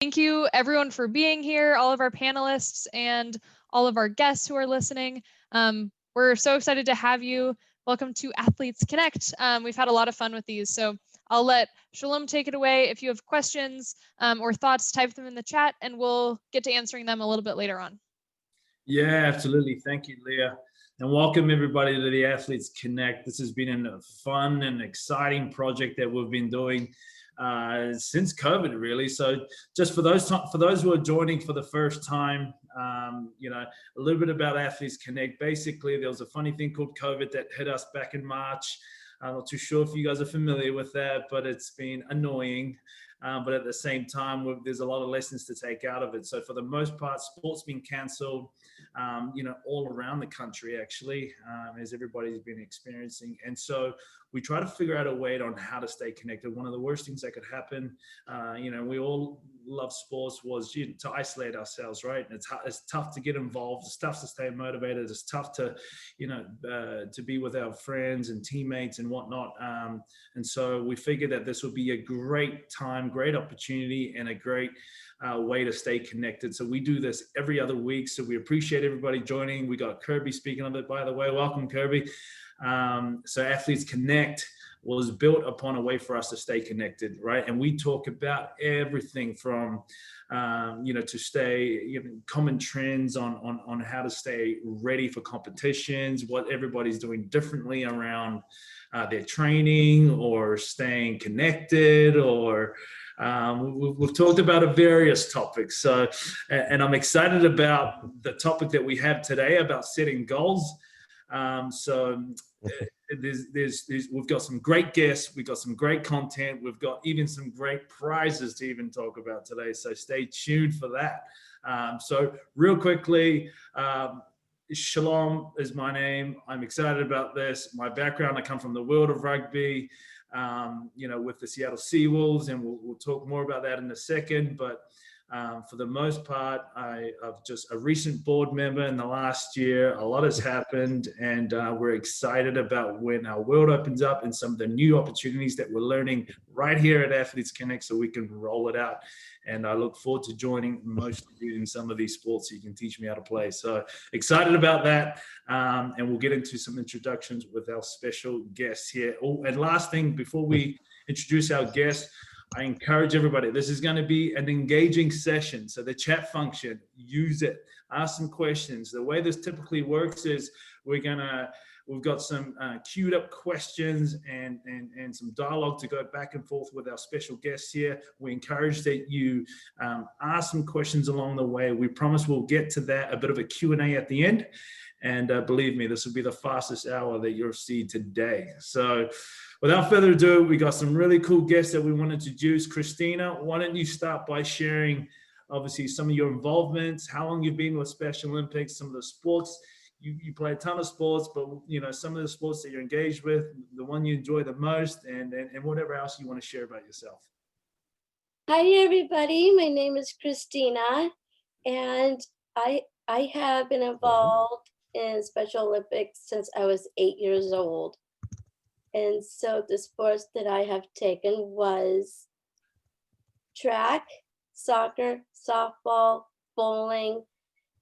Thank you everyone for being here, all of our panelists and all of our guests who are listening. We're so excited to have you. Welcome to Athletes Connect. We've had a lot of fun with these, so I'll let Shalom take it away. If you have questions or thoughts, type them in the chat and we'll get to answering them a little bit later on. Yeah, absolutely. Thank you, Leah. And welcome everybody to the Athletes Connect. This has been a fun and exciting project that we've been doing since COVID, really. So just for those who are joining for the first time, a little bit about Athletes Connect. Basically, there was a funny thing called COVID that hit us back in March. I'm not too sure if you guys are familiar with that, but it's been annoying. But at the same time, there's a lot of lessons to take out of it. So for the most part, sport's been canceled, all around the country, actually, as everybody's been experiencing. And so we try to figure out a way on how to stay connected. One of the worst things that could happen, we all love sports, was to isolate ourselves, right? And it's tough to get involved. It's tough to stay motivated. It's tough to, to be with our friends and teammates and whatnot. And so we figured that this would be a great time, great opportunity, and a great way to stay connected. So we do this every other week. So we appreciate everybody joining. We got Kirby speaking of it, by the way. Welcome, Kirby. So Athletes Connect was built upon a way for us to stay connected, right? And we talk about everything from, to stay, common trends on how to stay ready for competitions, what everybody's doing differently around their training or staying connected, or we've talked about various topics. So, and I'm excited about the topic that we have today about setting goals. We've got some great guests, we've got some great content, we've got even some great prizes to even talk about today. So stay tuned for that. So real quickly, Shalom is my name. I'm excited about this. My background, I come from the world of rugby, with the Seattle Seawolves, and we'll talk more about that in a second. But for the most part, I'm just a recent board member in the last year. A lot has happened, and we're excited about when our world opens up and some of the new opportunities that we're learning right here at Athletes Connect, so we can roll it out. And I look forward to joining most of you in some of these sports so you can teach me how to play. So excited about that. And we'll get into some introductions with our special guests here. Oh, and last thing, before we introduce our guests, I encourage everybody, this is going to be an engaging session. So the chat function, use it, ask some questions. The way this typically works is we've got some queued up questions and some dialogue to go back and forth with our special guests here. We encourage that you ask some questions along the way. We promise we'll get to that, a bit of a Q&A at the end. And believe me, this will be the fastest hour that you'll see today. So without further ado, we got some really cool guests that we want to introduce. Christina, why don't you start by sharing, obviously, some of your involvements, how long you've been with Special Olympics, some of the sports. You play a ton of sports, but some of the sports that you're engaged with, the one you enjoy the most, and whatever else you want to share about yourself. Hi, everybody. My name is Christina, and I have been involved in Special Olympics since I was 8 years old. And so the sports that I have taken was track, soccer, softball, bowling.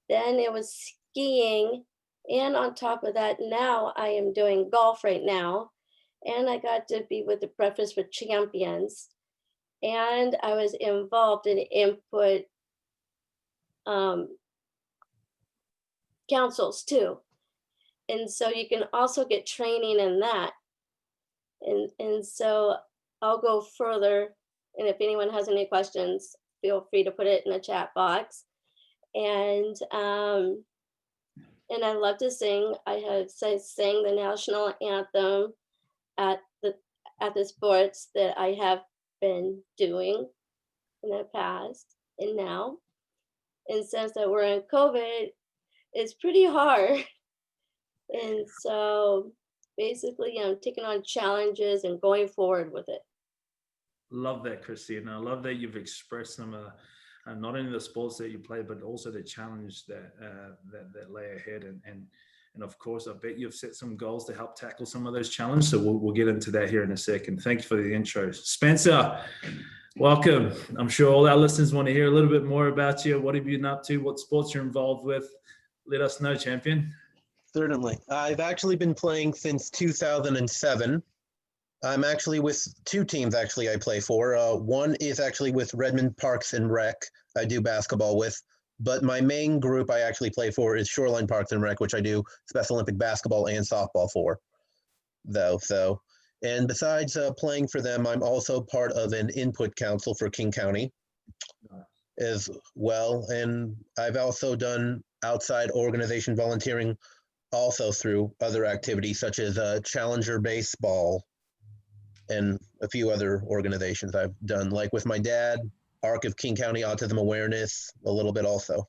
Then it was skiing. And on top of that, now I am doing golf right now. And I got to be with the Breakfast with Champions. And I was involved in input councils too. And so you can also get training in that. And so I'll go further. And if anyone has any questions, feel free to put it in the chat box. And I love to sing. I have sang the national anthem at the sports that I have been doing in the past and now. And since that we're in COVID, it's pretty hard. And so basically I'm taking on challenges and going forward with it. Love that, Christina. I love that you've expressed some not only the sports that you play, but also the challenge that lay ahead. And of course, I bet you've set some goals to help tackle some of those challenges. So we'll get into that here in a second. Thank you for the intro. Spencer, Welcome. I'm sure all our listeners want to hear a little bit more about you. What have you been up to? What sports you're involved with? Let us know, champion. Certainly. I've actually been playing since 2007. I'm actually with two teams I play for. One is actually with Redmond Parks and Rec. I do basketball with. But my main group I actually play for is Shoreline Parks and Rec, which I do Special Olympic basketball and softball for, though. And besides playing for them, I'm also part of an input council for King County as well. And I've also done outside organization volunteering also through other activities such as Challenger Baseball and a few other organizations I've done, like with my dad, ARC of King County Autism Awareness, a little bit also.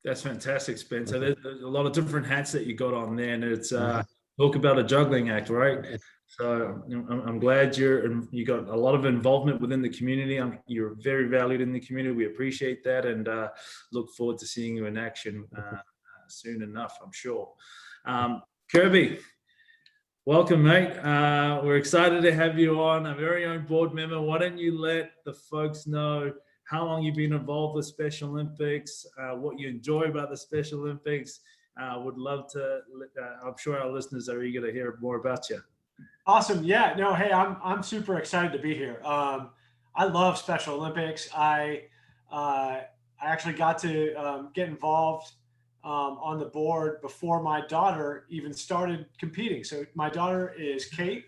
That's fantastic, Spencer. There's a lot of different hats that you got on there, and it's talk about a juggling act, right? So I'm glad you got a lot of involvement within the community. You're very valued in the community. We appreciate that, and look forward to seeing you in action soon enough, I'm sure. Kirby, welcome, mate. We're excited to have you on, a very own board member. Why don't you let the folks know how long you've been involved with Special Olympics, what you enjoy about the Special Olympics. Would love to, I'm sure our listeners are eager to hear more about you. Awesome. Yeah, no, hey, I'm super excited to be here. I love Special Olympics. I actually got to get involved on the board before my daughter even started competing. So my daughter is Kate.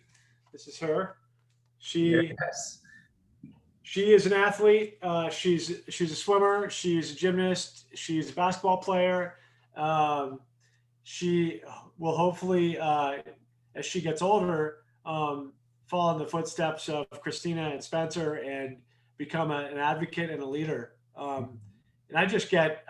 This is her. She is an athlete. She's a swimmer. She's a gymnast. She's a basketball player. She will hopefully, as she gets older, follow in the footsteps of Christina and Spencer and become an advocate and a leader. And I just get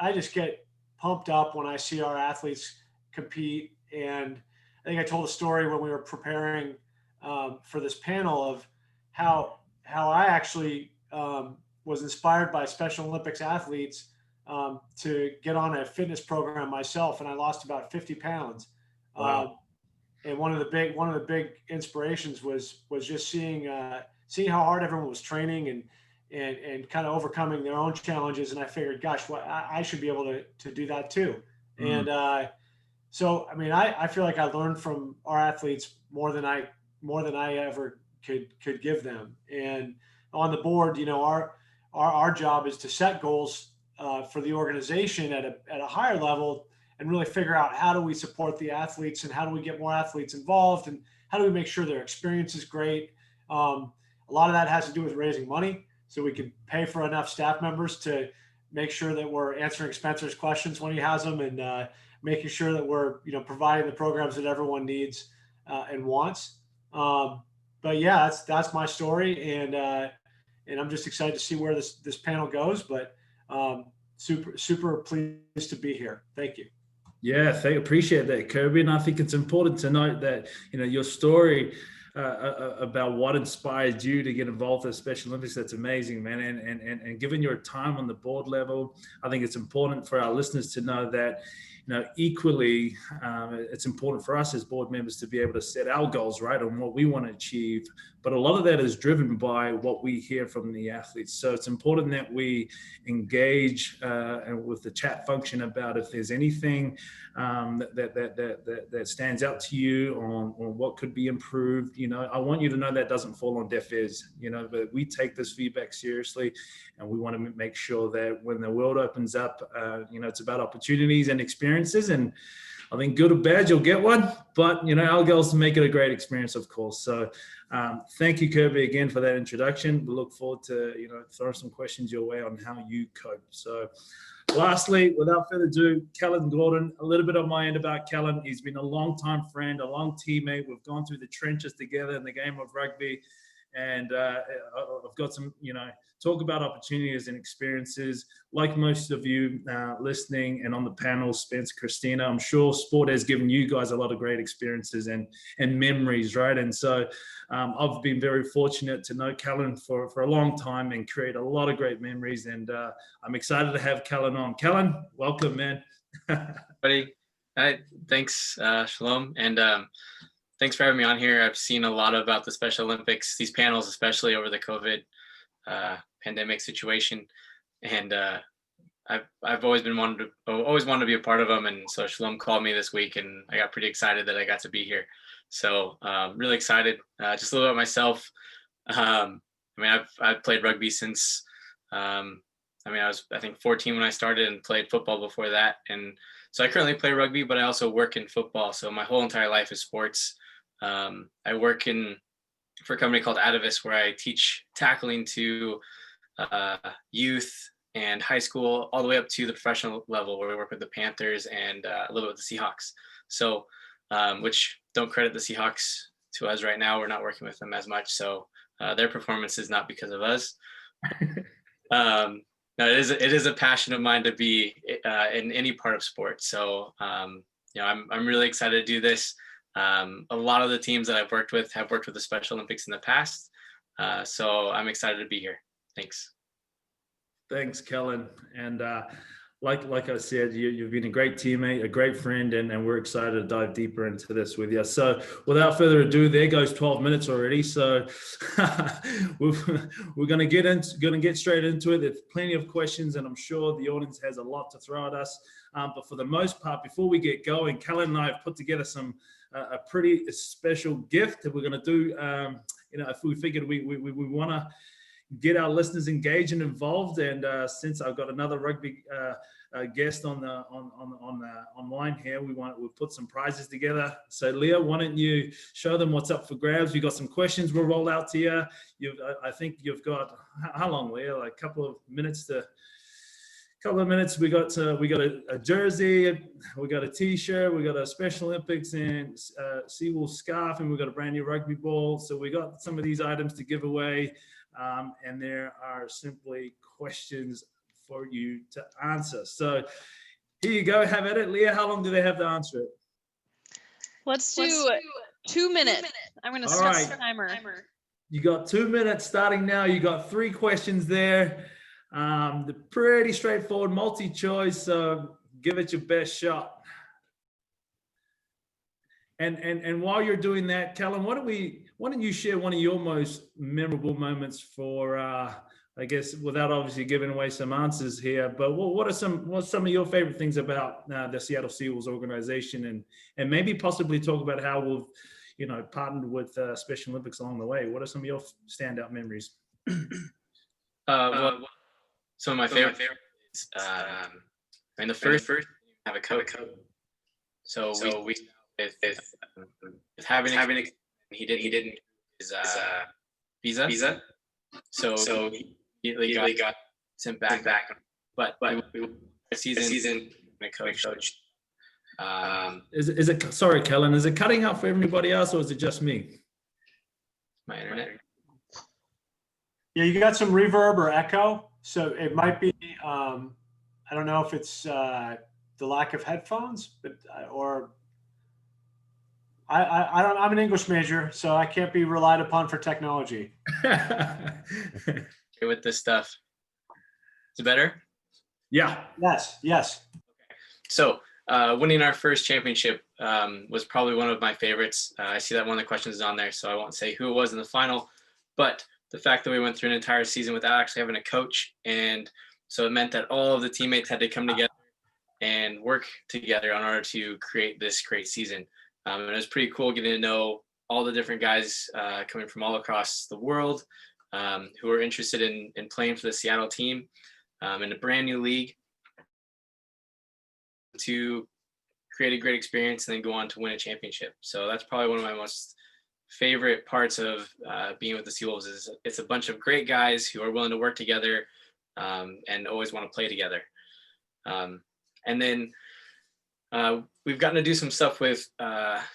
pumped up when I see our athletes compete. And I think I told a story when we were preparing for this panel of how I actually was inspired by Special Olympics athletes to get on a fitness program myself, and I lost about 50 pounds. Wow. And one of the big inspirations was just seeing how hard everyone was training and kind of overcoming their own challenges. And I figured, gosh, I should be able to do that too. Mm. And so, I mean, I feel like I learned from our athletes more than I ever could give them. And on the board, you know, our job is to set goals for the organization at a higher level and really figure out how do we support the athletes and how do we get more athletes involved and how do we make sure their experience is great. A lot of that has to do with raising money so we can pay for enough staff members to make sure that we're answering Spencer's questions when he has them and making sure that we're, you know, providing the programs that everyone needs and wants. But yeah, that's my story, and I'm just excited to see where this panel goes. But super pleased to be here. Thank you. Yeah, appreciate that, Kirby. And I think it's important to note that, you know, your story about what inspired you to get involved with Special Olympics, that's amazing, man. And given your time on the board level, I think it's important for our listeners to know that, you know, equally, it's important for us as board members to be able to set our goals, right, on what we want to achieve. But a lot of that is driven by what we hear from the athletes. So it's important that we engage with the chat function about if there's anything that stands out to you on what could be improved. You know, I want you to know that doesn't fall on deaf ears, you know, but we take this feedback seriously, and we want to make sure that when the world opens up, you know, it's about opportunities and experiences. And I think good or bad, you'll get one, but, you know, our goal is to make it a great experience, of course. So thank you, Kirby, again for that introduction. We look forward to, you know, throwing some questions your way on how you cope. So lastly, without further ado, Kellen Gordon. A little bit on my end about Kellen. He's been a long-time friend, a long teammate. We've gone through the trenches together in the game of rugby. And I've got some, you know, talk about opportunities and experiences. Like most of you listening and on the panel, Spence, Christina, I'm sure sport has given you guys a lot of great experiences and memories, right? And so I've been very fortunate to know Kellen for a long time and create a lot of great memories. And I'm excited to have Kellen on. Kellen, welcome, man. Buddy. Hi, thanks, Shalom. And thanks for having me on here. I've seen a lot about the Special Olympics, these panels, especially over the COVID pandemic situation, and I've always wanted to be a part of them. And so Shalom called me this week, and I got pretty excited that I got to be here. So really excited. Just a little about myself. I mean, I've played rugby since. I was 14 when I started, and played football before that. And so I currently play rugby, but I also work in football. So my whole entire life is sports. I work for a company called Atavis, where I teach tackling to youth and high school, all the way up to the professional level, where we work with the Panthers and a little bit with the Seahawks. So, which don't credit the Seahawks to us right now. We're not working with them as much. So their performance is not because of us. No, it is a passion of mine to be in any part of sports. So, I'm really excited to do this. A lot of the teams that I've worked with have worked with the Special Olympics in the past. So I'm excited to be here. Thanks. Thanks, Kellen. And like I said, you've been a great teammate, a great friend, and we're excited to dive deeper into this with you. So without further ado, there goes 12 minutes already. So we're going to get straight into it. There's plenty of questions, and I'm sure the audience has a lot to throw at us. But for the most part, before we get going, Kellen and I have put together a pretty special gift that we're going to do. If we figured we want to get our listeners engaged and involved, and since I've got another rugby guest on online here, we've put some prizes together. So Leah, why don't you show them what's up for grabs? We've got some questions we'll roll out to you. I think you've got, how long, Leah? Like a couple of minutes. We got a jersey, we got a t-shirt, we got a Special Olympics and Seawolves scarf, and we got a brand new rugby ball. So we got some of these items to give away. And there are simply questions for you to answer. So here you go, have at it. Leah, how long do they have to answer it? Let's do 2 minutes. I'm going to start the timer. You got 2 minutes starting now. You got 3 questions there. They're pretty straightforward, multi-choice, so give it your best shot. And while you're doing that, Kellen, why don't you share one of your most memorable moments for, I guess, without obviously giving away some answers here, but what's some of your favorite things about the Seattle Seawolves organization, and maybe possibly talk about how we've, partnered with Special Olympics along the way. What are some of your standout memories? Some of my favorite is, the first have a coach. So we with having he didn't his visa. So he got sent back. But season a coach. Is it sorry, Kellen? Is it cutting out for everybody else, or is it just me? My internet. Yeah, you got some reverb or echo, so it might be. I don't know if it's the lack of headphones, but or. I don't. I'm an English major, so I can't be relied upon for technology. With this stuff, is it better? Yeah. Yes. Okay. So winning our first championship was probably one of my favorites. I see that one of the questions is on there, so I won't say who it was in the final, but the fact that we went through an entire season without actually having a coach, and so it meant that all of the teammates had to come together and work together in order to create this great season. And it was pretty cool getting to know all the different guys coming from all across the world who were interested in playing for the Seattle team in a brand new league to create a great experience and then go on to win a championship. So that's probably one of my most favorite parts of being with the Seawolves is it's a bunch of great guys who are willing to work together and always want to play together. And then we've gotten to do some stuff with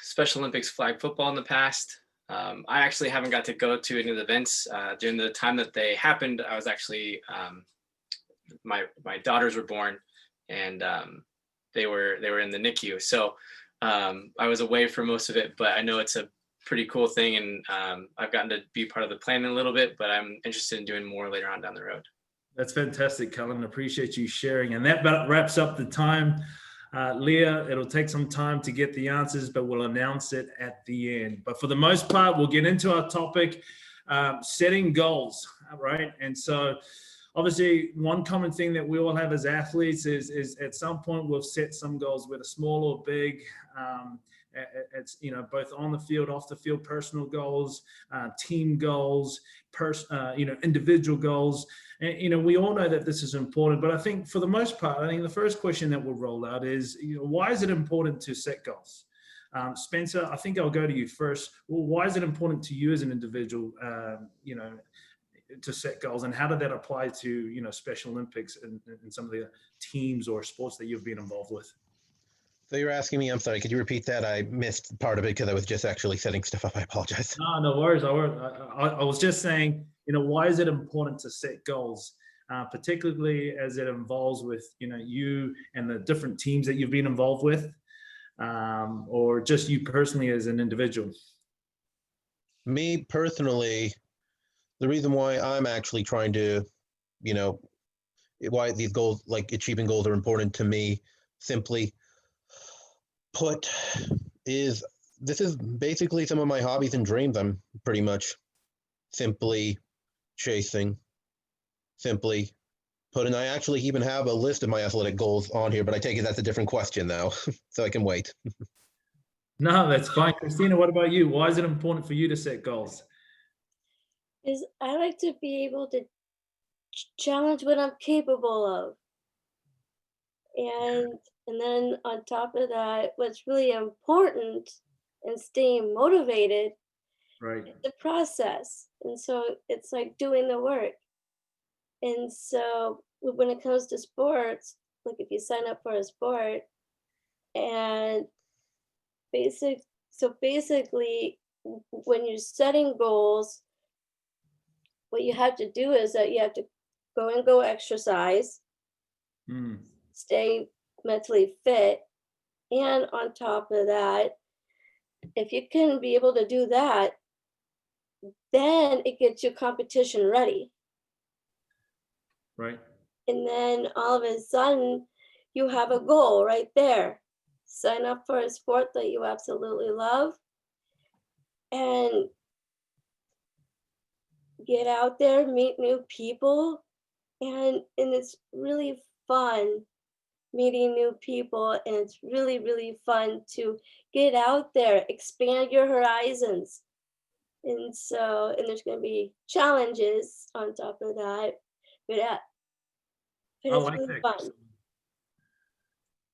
Special Olympics flag football in the past. I actually haven't got to go to any of the events. During the time that they happened, I was actually, my daughters were born and they were in the NICU. So I was away for most of it, but I know it's a pretty cool thing. And I've gotten to be part of the planning a little bit, but I'm interested in doing more later on down the road. That's fantastic, Kellen. Appreciate you sharing. And that wraps up the time Leah, it'll take some time to get the answers, but we'll announce it at the end. But for the most part, we'll get into our topic, setting goals, right? And so obviously one common thing that we all have as athletes is at some point we'll set some goals, whether small or big. It's, you know, both on the field, off the field, personal goals, team goals, individual goals. And, you know, we all know that this is important, but I think for the most part, I think the first question that we'll roll out is, you know, why is it important to set goals? Spencer, I think I'll go to you first. Well, why is it important to you as an individual, you know, to set goals, and how did that apply to, you know, Special Olympics and some of the teams or sports that you've been involved with? So you're asking me, I'm sorry, could you repeat that? I missed part of it because I was just actually setting stuff up. I apologize. No worries. I was just saying, you know, why is it important to set goals, particularly as it involves with, you know, you and the different teams that you've been involved with, or just you personally as an individual? Me personally, the reason why I'm actually trying to, you know, why these goals, like achieving goals, are important to me, simply put, is this is basically some of my hobbies and dreams I'm pretty much simply chasing, simply put. And I actually even have a list of my athletic goals on here, but I take it that's a different question now, so I can wait. No, that's fine. Christina, what about you? Why is it important for you to set goals? Is I like to be able to challenge what I'm capable of. And then on top of that, what's really important in staying motivated Right. is the process. And so it's like doing the work. And so when it comes to sports, like if you sign up for a sport and basically when you're setting goals, what you have to do is that you have to go exercise, stay mentally fit, and on top of that, if you can be able to do that, then it gets you competition ready. Right. And then all of a sudden you have a goal right there. Sign up for a sport that you absolutely love and get out there, meet new people, and it's really fun meeting new people, and it's really, really fun to get out there, expand your horizons. And there's going to be challenges on top of that, but it's like really that. fun.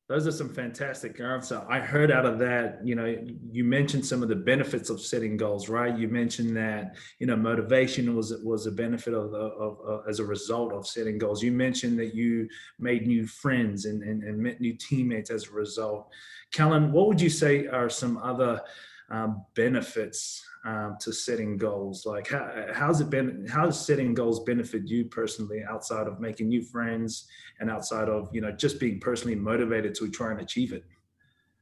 Those are some fantastic answers. I heard out of that, you know, you mentioned some of the benefits of setting goals, right? You mentioned that, you know, motivation was a benefit of as a result of setting goals. You mentioned that you made new friends and met new teammates as a result. Kellen, what would you say are some other benefits to setting goals? Like how does setting goals benefit you personally outside of making new friends and outside of, you know, just being personally motivated to try and achieve it?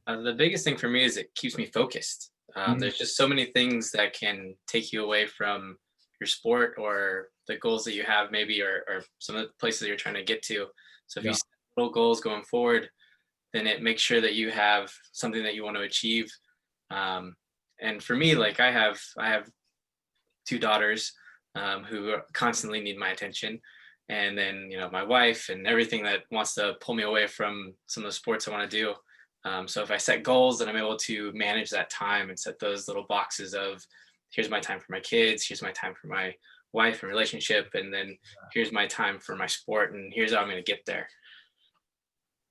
The biggest thing for me is it keeps me focused. There's just so many things that can take you away from your sport or the goals that you have maybe, or some of the places that you're trying to get to. So if you set little goals going forward, then it makes sure that you have something that you want to achieve. And for me, like I have 2 daughters who constantly need my attention. And then, you know, my wife and everything that wants to pull me away from some of the sports I want to do. So if I set goals, then I'm able to manage that time and set those little boxes of here's my time for my kids, here's my time for my wife and relationship, and then here's my time for my sport, and here's how I'm going to get there.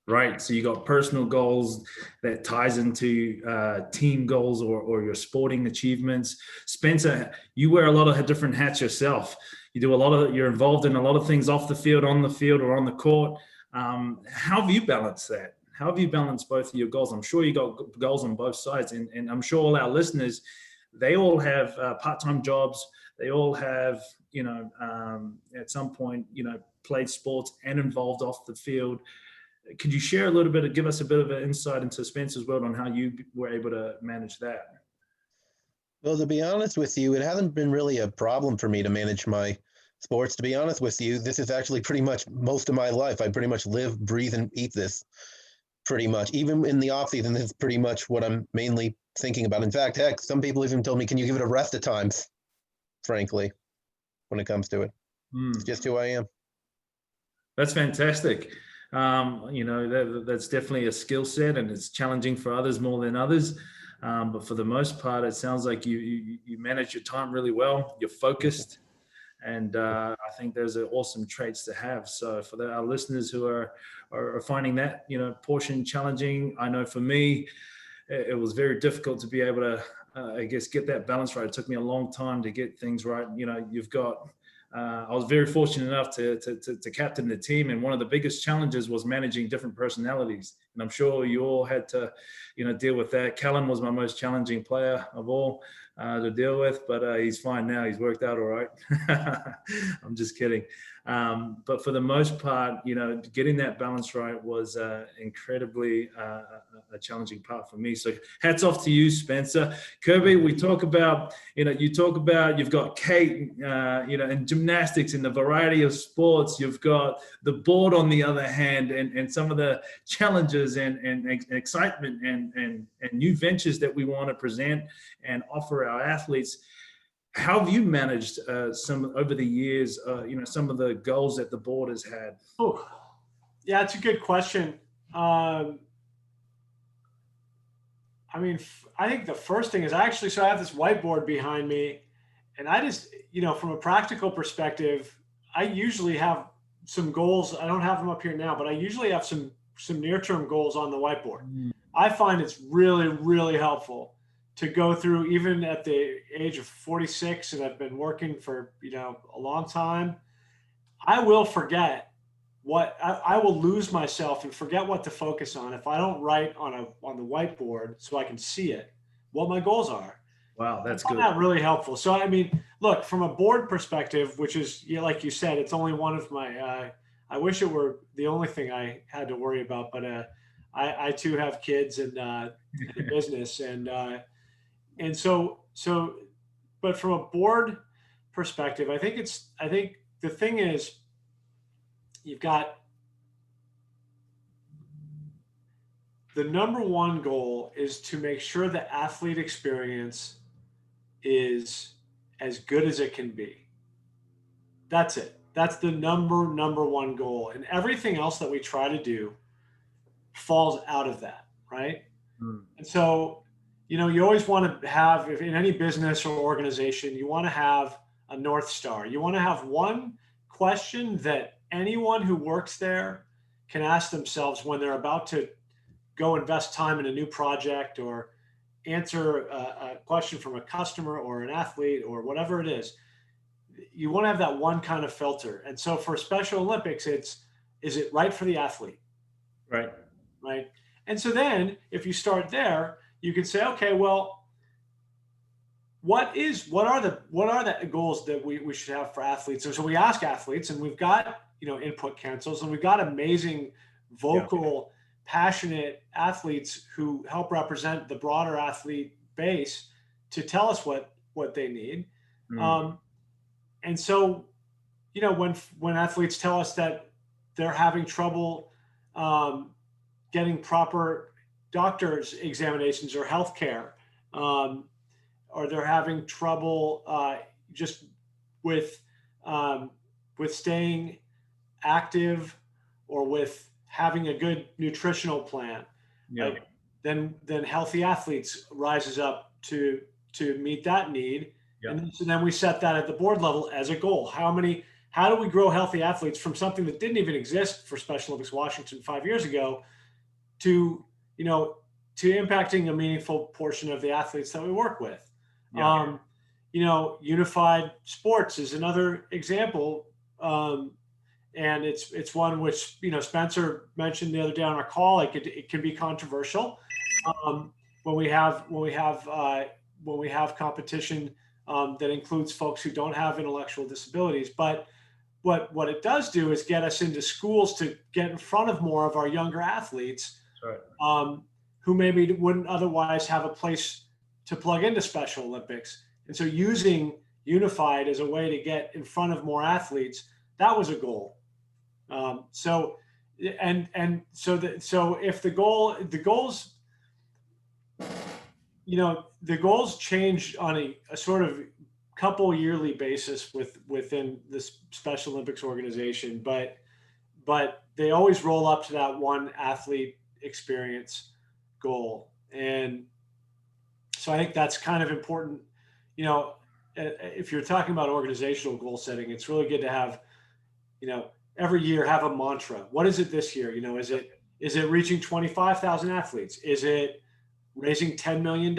Right. So you got personal goals that ties into team goals or your sporting achievements. Spencer, you wear a lot of different hats yourself. You do you're involved in a lot of things off the field, on the field, or on the court. How have you balanced that? How have you balanced both of your goals? I'm sure you got goals on both sides, and I'm sure all our listeners, they all have part-time jobs. They all have, you know, at some point, you know, played sports and involved off the field. Could you share a little bit, give us a bit of an insight into Spencer's world on how you were able to manage that? Well, to be honest with you, it hasn't been really a problem for me to manage my sports. To be honest with you, this is actually pretty much most of my life. I pretty much live, breathe, and eat this. pretty much. Even in the off season, that's pretty much what I'm mainly thinking about. In fact, heck, some people even told me, can you give it a rest at times, frankly, when it comes to it. It's just who I am. That's fantastic. That's definitely a skill set, and it's challenging for others more than others. But for the most part, it sounds like you manage your time really well. You're focused, and I think those are awesome traits to have. So for our listeners who are finding that portion challenging, I know for me, it was very difficult to be able to, get that balance right. It took me a long time to get things right. You've got. I was very fortunate enough to captain the team, and one of the biggest challenges was managing different personalities. And I'm sure you all had to, deal with that. Kellen was my most challenging player of all to deal with, but he's fine now. He's worked out all right. I'm just kidding. But for the most part, getting that balance right was incredibly a challenging part for me. So hats off to you, Spencer. Kirby, we talk about, you've got Kate, in gymnastics, in the variety of sports. You've got the board on the other hand, and some of the challenges and excitement and new ventures that we want to present and offer our athletes. How have you managed some over the years, some of the goals that the board has had? Oh, yeah, it's a good question. I think the first thing is I have this whiteboard behind me, and I just, from a practical perspective, I usually have some goals. I don't have them up here now, but I usually have some near-term goals on the whiteboard. I find it's really, really helpful to go through, even at the age of 46, and I've been working for, a long time. I will forget I will lose myself and forget what to focus on if I don't write on the whiteboard so I can see it, what my goals are. Wow, that's I find good. that really helpful. So, look, from a board perspective, which is, like you said, it's only one of my, I wish it were the only thing I had to worry about, but I too have kids and a business, and so, but from a board perspective, I think the thing is, you've got the number one goal is to make sure the athlete experience is as good as it can be. That's it. That's the number one goal. And everything else that we try to do falls out of that, right? And so, you always want to have, if in any business or organization, you want to have a North Star. You want to have one question that anyone who works there can ask themselves when they're about to go invest time in a new project or answer a question from a customer or an athlete or whatever it is. You want to have that one kind of filter. And so for Special Olympics, is it right for the athlete? Right. Right. And so then if you start there, you can say, okay, well, what are the goals that we should have for athletes? And so we ask athletes, and we've got, input councils, and we've got amazing vocal, passionate athletes who help represent the broader athlete base to tell us what they need. And so, when athletes tell us that they're having trouble getting proper doctor's examinations or healthcare, or they're having trouble just with staying active or with having a good nutritional plan, then Healthy Athletes rises up to meet that need. And so then we set that at the board level as a goal. How do we grow healthy athletes from something that didn't even exist for Special Olympics Washington 5 years ago to impacting a meaningful portion of the athletes that we work with? Unified sports is another example. And it's one which, Spencer mentioned the other day on our call. It can be controversial when we have competition that includes folks who don't have intellectual disabilities. But what it does do is get us into schools to get in front of more of our younger athletes, who maybe wouldn't otherwise have a place to plug into Special Olympics. And so using Unified as a way to get in front of more athletes, that was a goal. So and so if the goals, the goals change on a sort of couple yearly basis within this Special Olympics organization, but they always roll up to that one athlete experience goal. And so I think that's kind of important. If you're talking about organizational goal setting, it's really good to have, every year have a mantra. What is it this year? Is it reaching 25,000 athletes? Is it raising $10 million?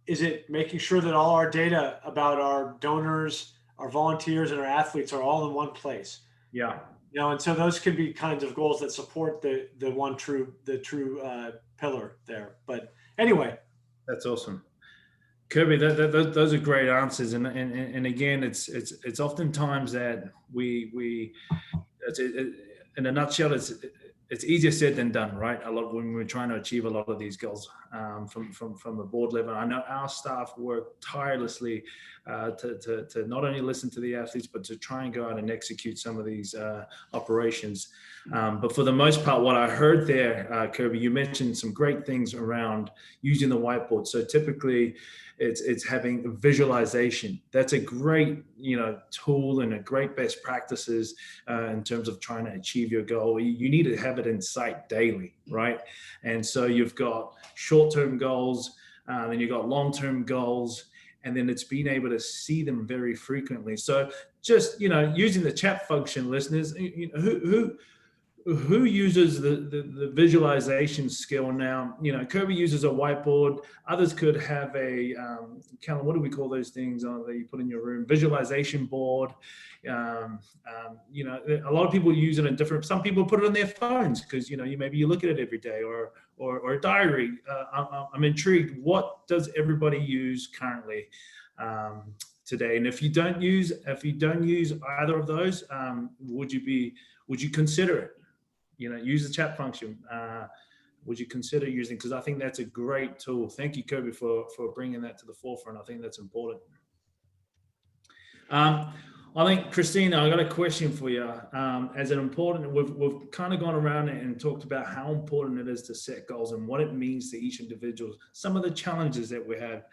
Is it making sure that all our data about our donors, our volunteers, and our athletes are all in one place? Yeah. And so those can be kinds of goals that support the true pillar there. But anyway, that's awesome, Kirby. Those are great answers, and again, it's oftentimes that we in a nutshell, it's easier said than done, right? A lot when we're trying to achieve a lot of these goals from the board level. I know our staff work tirelessly to not only listen to the athletes, but to try and go out and execute some of these operations. But for the most part, what I heard there, Kirby, you mentioned some great things around using the whiteboard. So typically, it's having visualization. That's a great tool and a great best practices in terms of trying to achieve your goal. You need to have it in sight daily, right? And so you've got short-term goals, then you've got long-term goals, and then it's being able to see them very frequently. So just using the chat function, listeners, who uses the visualization skill now? Kirby uses a whiteboard. Others could have a Kellen, what do we call those things that you put in your room? Visualization board. A lot of people use it in different. Some people put it on their phones because maybe you look at it every day, or a diary. I'm intrigued. What does everybody use currently today? And if you don't use either of those, would you consider it? Use the chat function. Would you consider using? Because I think that's a great tool. Thank you, Kirby, for bringing that to the forefront. I think that's important. I think, Christina, I got a question for you. As an important, we've kind of gone around and talked about how important it is to set goals and what it means to each individual. Some of the challenges that we have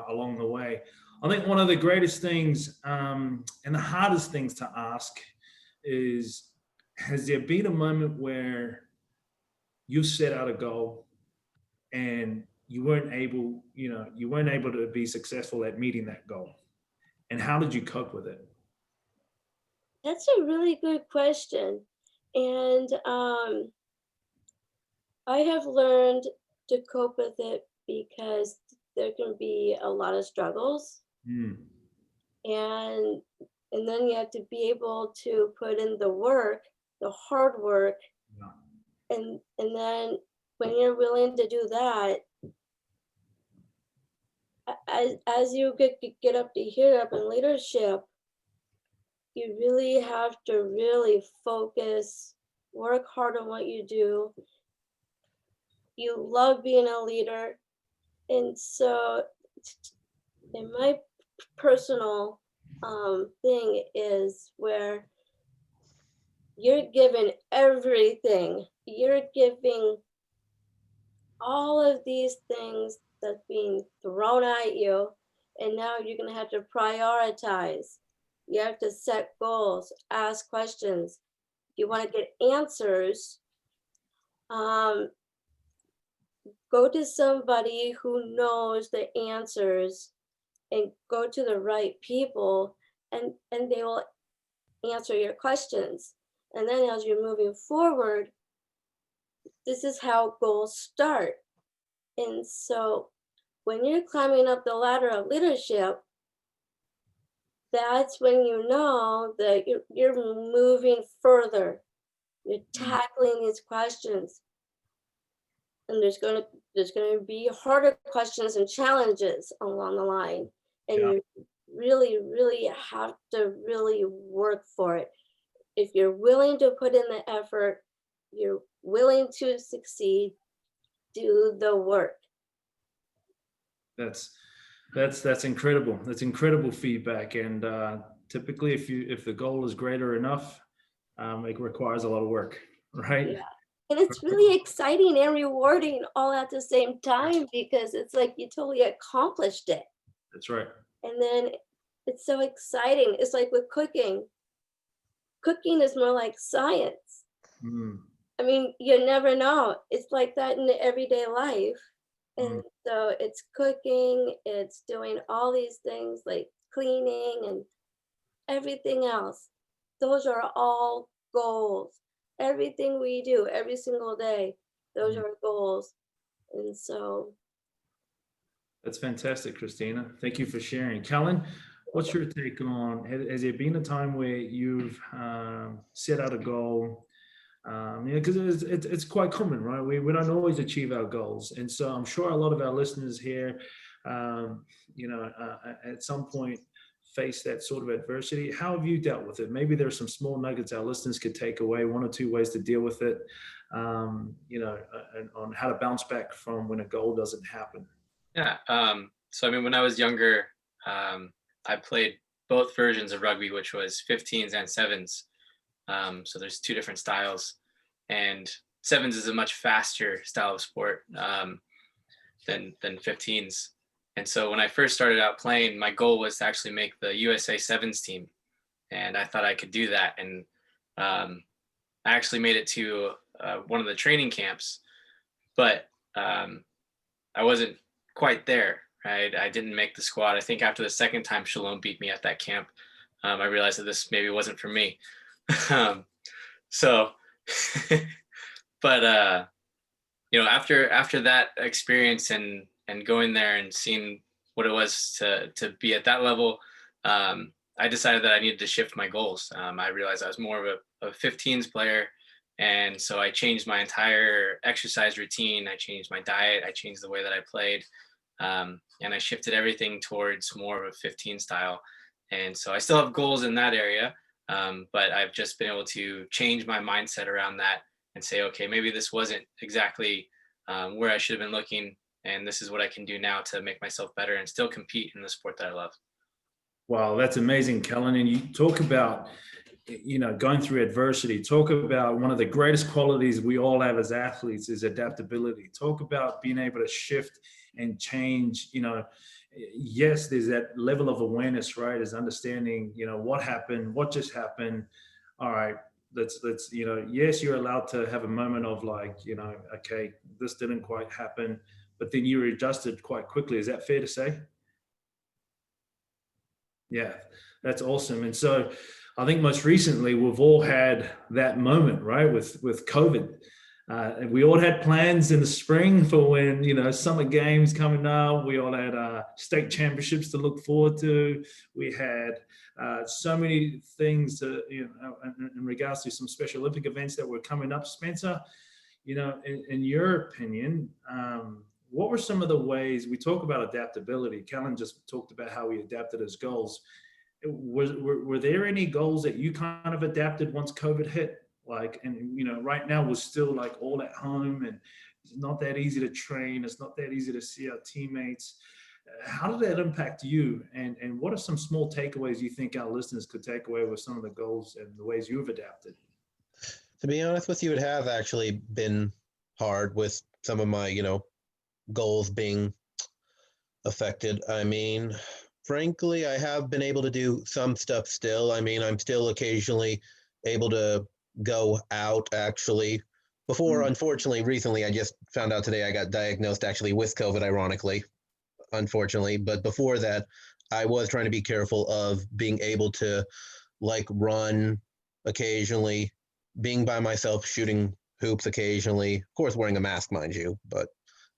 along the way. I think one of the greatest things and the hardest things to ask is, has there been a moment where you set out a goal and you weren't able to be successful at meeting that goal? And how did you cope with it? That's a really good question. And I have learned to cope with it because there can be a lot of struggles. And then you have to be able to put in the work, the hard work. And then when you're willing to do that, as you get up to here up in leadership, you really have to really focus, work hard on what you do. You love being a leader. And so in my personal thing is where you're given everything. You're giving all of these things that's being thrown at you. And now you're going to have to prioritize. You have to set goals, ask questions. You want to get answers. Go to somebody who knows the answers and go to the right people, and they will answer your questions. And then as you're moving forward, this is how goals start. And so when you're climbing up the ladder of leadership, that's when you know that you're moving further. You're tackling these questions. And there's going to be harder questions and challenges along the line. And you really, really have to really work for it. If you're willing to put in the effort, you're willing to succeed, do the work. That's incredible. That's incredible feedback. And typically if the goal is greater enough, it requires a lot of work, right? Yeah. And it's really exciting and rewarding all at the same time, because it's like you totally accomplished it. That's right. And then it's so exciting. It's like with cooking. Cooking is more like science. Mm. I mean, you never know. It's like that in everyday life. And so it's cooking, it's doing all these things like cleaning and everything else. Those are all goals. Everything we do every single day, those are goals. And so That's fantastic, Christina. Thank you for sharing. Kellen, what's your take on, has there been a time where you've set out a goal? Because it's quite common, right? We don't always achieve our goals. And so I'm sure a lot of our listeners here, at some point face that sort of adversity. How have you dealt with it? Maybe there's some small nuggets our listeners could take away, 1 or 2 ways to deal with it, and on how to bounce back from when a goal doesn't happen. Yeah. So, I mean, when I was younger, I played both versions of rugby, which was 15s and 7s. So there's 2 different styles, and 7s is a much faster style of sport than 15s. And so when I first started out playing, my goal was to actually make the USA 7s team, and I thought I could do that. And I actually made it to one of the training camps, but I wasn't quite there. Right? I didn't make the squad. I think after the second time Shalom beat me at that camp, I realized that this maybe wasn't for me. But after that experience and going there and seeing what it was to be at that level, I decided that I needed to shift my goals. I realized I was more of a 15s player, and so I changed my entire exercise routine. I changed my diet. I changed the way that I played, and I shifted everything towards more of a 15 style. And so I still have goals in that area. But I've just been able to change my mindset around that and say, okay, maybe this wasn't exactly where I should have been looking, and this is what I can do now to make myself better and still compete in the sport that I love. Wow, that's amazing, Kellen. And you talk about, going through adversity. Talk about one of the greatest qualities we all have as athletes is adaptability. Talk about being able to shift and change, yes, there's that level of awareness, right? Is understanding, what happened, what just happened. All right, let's, yes, you're allowed to have a moment of like, okay, this didn't quite happen, but then you adjusted quite quickly. Is that fair to say? Yeah, that's awesome. And so I think most recently we've all had that moment, right? With COVID. And we all had plans in the spring for when, summer games coming up. We all had state championships to look forward to. We had so many things to, in regards to some Special Olympic events that were coming up. Spencer, in your opinion, what were some of the ways we talk about adaptability? Kellen just talked about how he adapted his goals. Were there any goals that you kind of adapted once COVID hit? Right now we're still like all at home, and it's not that easy to train. It's not that easy to see our teammates. How did that impact you? And what are some small takeaways you think our listeners could take away with some of the goals and the ways you've adapted? To be honest with you, it has actually been hard with some of my, goals being affected. I mean, frankly, I have been able to do some stuff still. I mean, I'm still occasionally able to go out actually. Before, unfortunately, recently, I just found out today I got diagnosed actually with COVID, ironically, unfortunately. But before that, I was trying to be careful of being able to run occasionally, being by myself, shooting hoops occasionally, of course, wearing a mask, mind you. But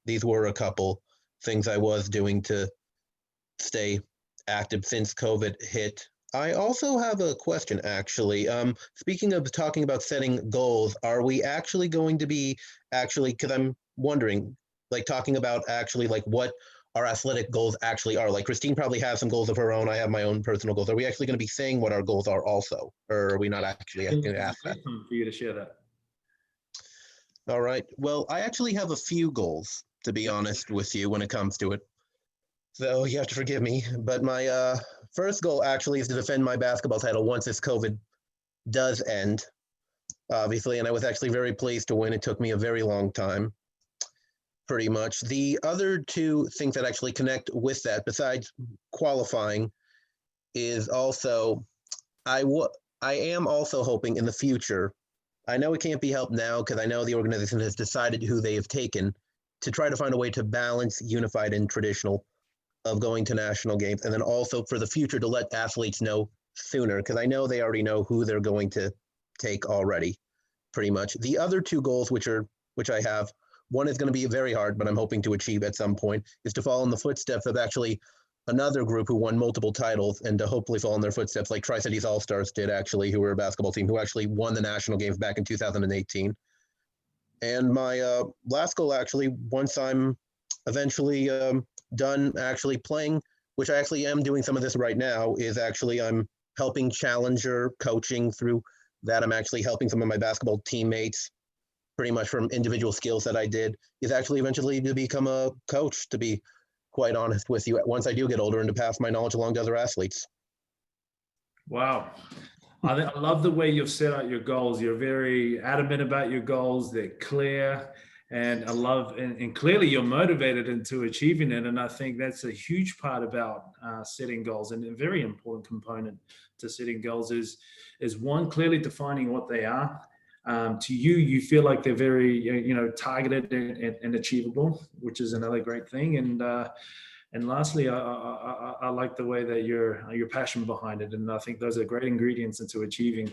these were a couple things I was doing to stay active since COVID hit. I also have a question, actually. Speaking of talking about setting goals, are we actually going to be because I'm wondering, talking about actually what our athletic goals actually are. Christine probably has some goals of her own. I have my own personal goals. Are we actually going to be saying what our goals are also? Or are we not actually going to ask that? For you to share that. All right. Well, I actually have a few goals, to be honest with you, when it comes to it. So you have to forgive me. But my first goal actually is to defend my basketball title once this COVID does end, obviously. And I was actually very pleased to win. It took me a very long time, pretty much. The other two things that actually connect with that, besides qualifying, is also I am also hoping in the future. I know it can't be helped now because I know the organization has decided who they have taken to try to find a way to balance unified and traditional of going to national games, and then also for the future to let athletes know sooner, because I know they already know who they're going to take already, pretty much. The other two goals, which I have, one is going to be very hard, but I'm hoping to achieve at some point, is to follow in the footsteps of actually another group who won multiple titles, and to hopefully follow in their footsteps like Tri-Cities All-Stars did, actually, who were a basketball team who actually won the national games back in 2018. And my last goal, actually, once I'm eventually done actually playing, which I actually am doing some of this right now, is actually I'm helping challenger coaching through that. I'm actually helping some of my basketball teammates pretty much from individual skills that I did, is actually eventually to become a coach, to be quite honest with you, once I do get older, and to pass my knowledge along to other athletes. Wow. I love the way you've set out your goals. You're very adamant about your goals. They're clear. And I love, and clearly you're motivated into achieving it. And I think that's a huge part about setting goals. And a very important component to setting goals is one, clearly defining what they are. To you feel like they're very, targeted and achievable, which is another great thing. And lastly, I like the way that you're passionate behind it. And I think those are great ingredients into achieving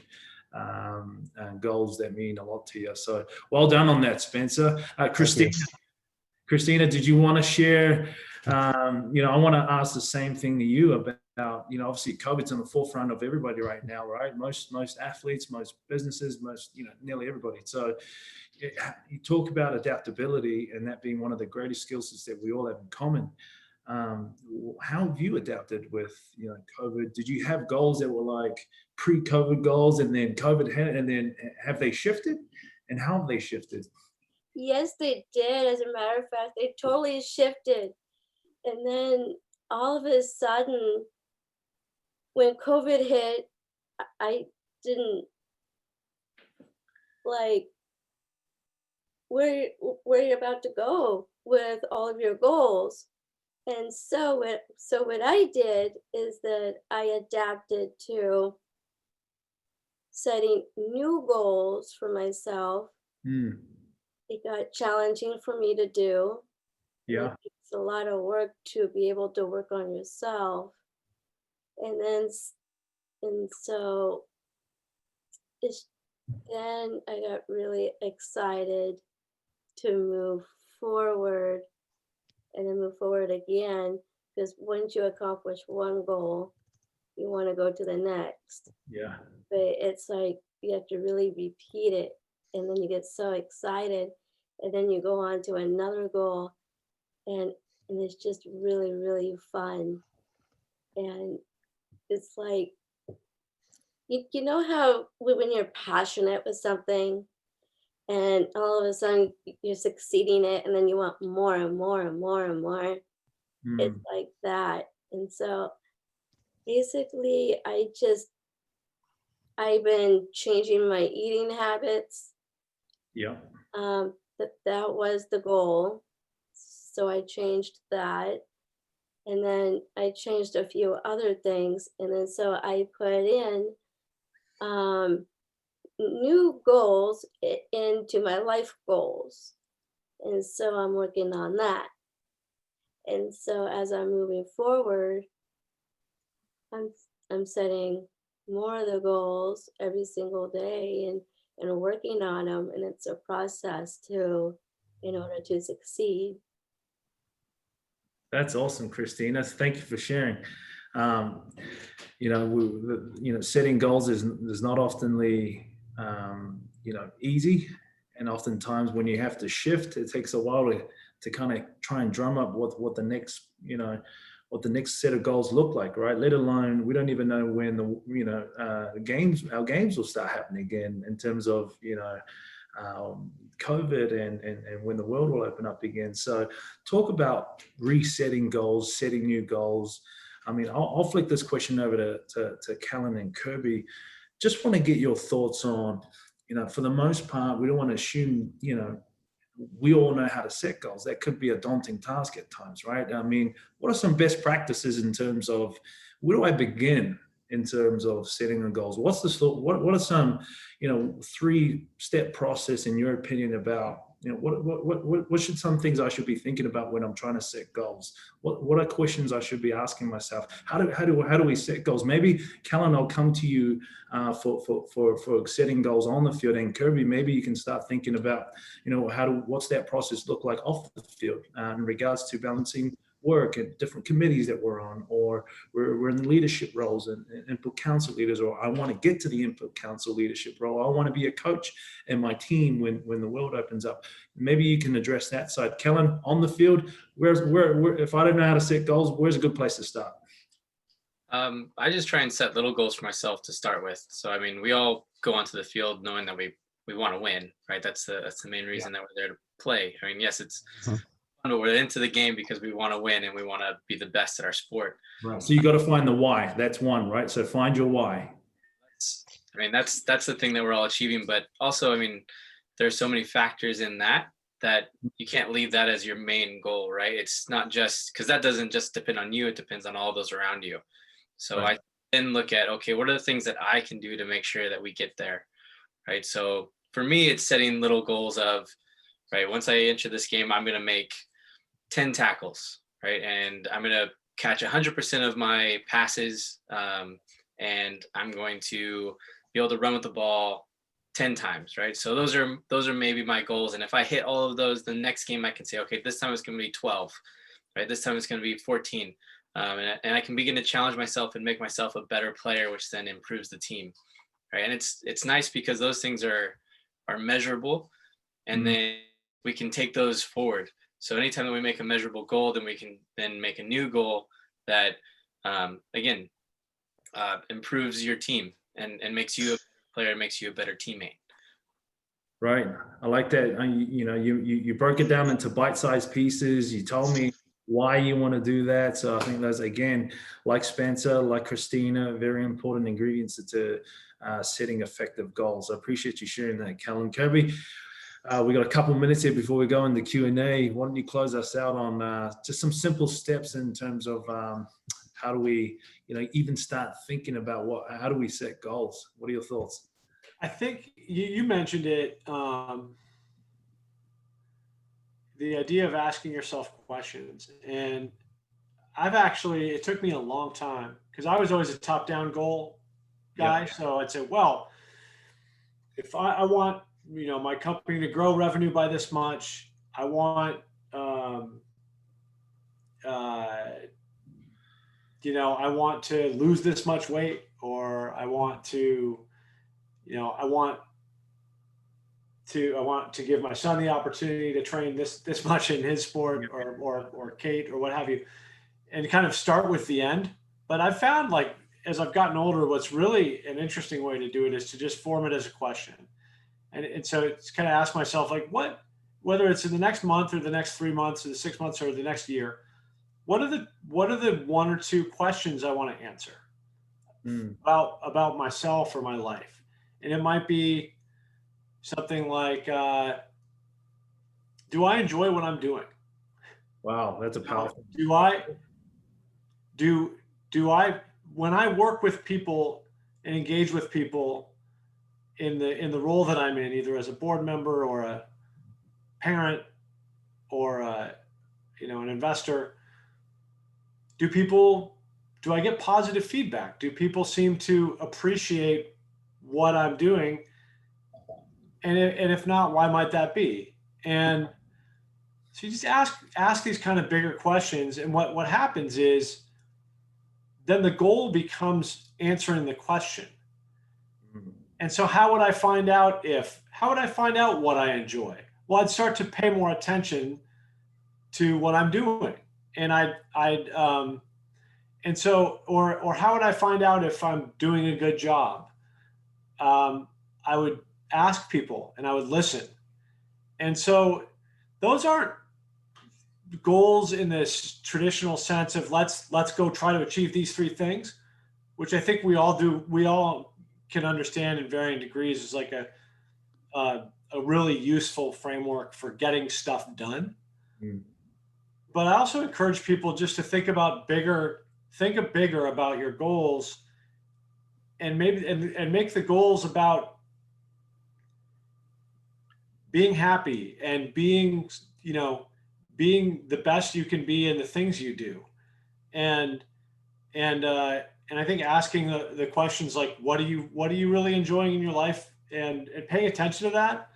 goals that mean a lot to you. So well done on that, Spencer. Christina, did you want to share? I want to ask the same thing to you about, obviously COVID's on the forefront of everybody right now, right? Most athletes, most businesses, nearly everybody. So you talk about adaptability and that being one of the greatest skill sets that we all have in common. How have you adapted with COVID? Did you have goals that were like pre-COVID goals and then COVID hit, and then have they shifted, and how have they shifted? Yes, they did. As a matter of fact, they totally shifted. And then all of a sudden, when COVID hit, I didn't like, where you're about to go with all of your goals. And so what I did is that I adapted to setting new goals for myself. It got challenging for me to do. Yeah. It's a lot of work to be able to work on yourself. And so then I got really excited to move forward and then move forward again, because once you accomplish one goal, you want to go to the next. Yeah. But it's like you have to really repeat it, and then you get so excited, and then you go on to another goal, and it's just really, really fun. And it's like, you know how when you're passionate with something and all of a sudden you're succeeding it, and then you want more and more and more and more. It's like that. And so basically I've been changing my eating habits. Yeah. That was the goal. So I changed that. And then I changed a few other things. And then so I put in new goals into my life goals. And so I'm working on that. And so as I'm moving forward, I'm setting more of the goals every single day and working on them. And it's a process too, in order to succeed. That's awesome, Christina. Thank you for sharing. Setting goals is not oftenly, easy. And oftentimes when you have to shift, it takes a while to kind of try and drum up what the next, what the next set of goals look like, right? Let alone, we don't even know when our games will start happening again in terms of, COVID and when the world will open up again. So talk about resetting goals, setting new goals. I mean, I'll flick this question over to Kellen and Kirby. Just want to get your thoughts on, for the most part, we don't want to assume, we all know how to set goals. That could be a daunting task at times, right? I mean, what are some best practices in terms of where do I begin in terms of setting the goals? What's the what are some 3-step process in your opinion about what should some things I should be thinking about when I'm trying to set goals? What are questions I should be asking myself? How do we set goals? Maybe Kellen, I'll come to you for setting goals on the field, and Kirby, maybe you can start thinking about what's that process look like off the field in regards to balancing work and different committees that we're on, or we're in leadership roles and input council leaders, or I want to get to the input council leadership role. I want to be a coach in my team when the world opens up. Maybe you can address that side. Kellen, on the field, where if I don't know how to set goals, where's a good place to start? I just try and set little goals for myself to start with. So, I mean, we all go onto the field knowing that we want to win, right? That's the main reason that we're there to play. I mean, yes, it's but we're into the game because we want to win and we want to be the best at our sport. Right. So you got to find the why. That's one, right? So find your why. That's the thing that we're all achieving. But also, I mean, there's so many factors in that you can't leave that as your main goal, right? It's not just because that doesn't just depend on you. It depends on all those around you. So right. I then look at, okay, what are the things that I can do to make sure that we get there, right? So for me, it's setting little goals of, right, once I enter this game, I'm going to make 10 tackles, right? And I'm going to catch 100% of my passes. And I'm going to be able to run with the ball 10 times, right? So those are maybe my goals. And if I hit all of those, the next game I can say, okay, this time it's going to be 12, right? This time it's going to be 14. And I can begin to challenge myself and make myself a better player, which then improves the team, right? And it's nice because those things are measurable, and then we can take those forward. So anytime that we make a measurable goal, then we can then make a new goal that, again, improves your team and makes you a player, makes you a better teammate. Right. I like that. You broke it down into bite-sized pieces. You told me why you want to do that. So I think those, again, like Spencer, like Christina, very important ingredients to setting effective goals. I appreciate you sharing that, Kellen. Kirby, we got a couple of minutes here before we go into Q&A. Why don't you close us out on just some simple steps in terms of how do we, even start thinking about how do we set goals? What are your thoughts? I think you mentioned it, the idea of asking yourself questions. And it took me a long time because I was always a top-down goal guy. Yeah. So I'd say, well, if I want, my company to grow revenue by this much, I want, I want to lose this much weight, or I want to, I want to give my son the opportunity to train this much in his sport, or Kate, or what have you, and kind of start with the end. But I've found, like, as I've gotten older, what's really an interesting way to do it is to just form it as a question. And so it's kind of ask myself, like, whether it's in the next month or the next 3 months or the 6 months or the next year, what are the 1 or 2 questions I want to answer about myself or my life? And it might be something like, do I enjoy what I'm doing? Wow, that's a powerful. Do I, when I work with people and engage with people in the role that I'm in, either as a board member or a parent or an investor, do I get positive feedback? Do people seem to appreciate what I'm doing? And if not, why might that be? And so you just ask these kind of bigger questions. And what happens is then the goal becomes answering the question. And so how would I find out what I enjoy? Well, I'd start to pay more attention to what I'm doing. And and so, or how would I find out if I'm doing a good job? I would ask people and I would listen. And so those aren't goals in this traditional sense of let's go try to achieve these 3 things, which I think we all do. We all can understand in varying degrees is like a really useful framework for getting stuff done. Mm. But I also encourage people just to think bigger about your goals, and maybe and make the goals about being happy and being the best you can be in the things you do. And I think asking the questions like, what are you really enjoying in your life, and paying attention to that,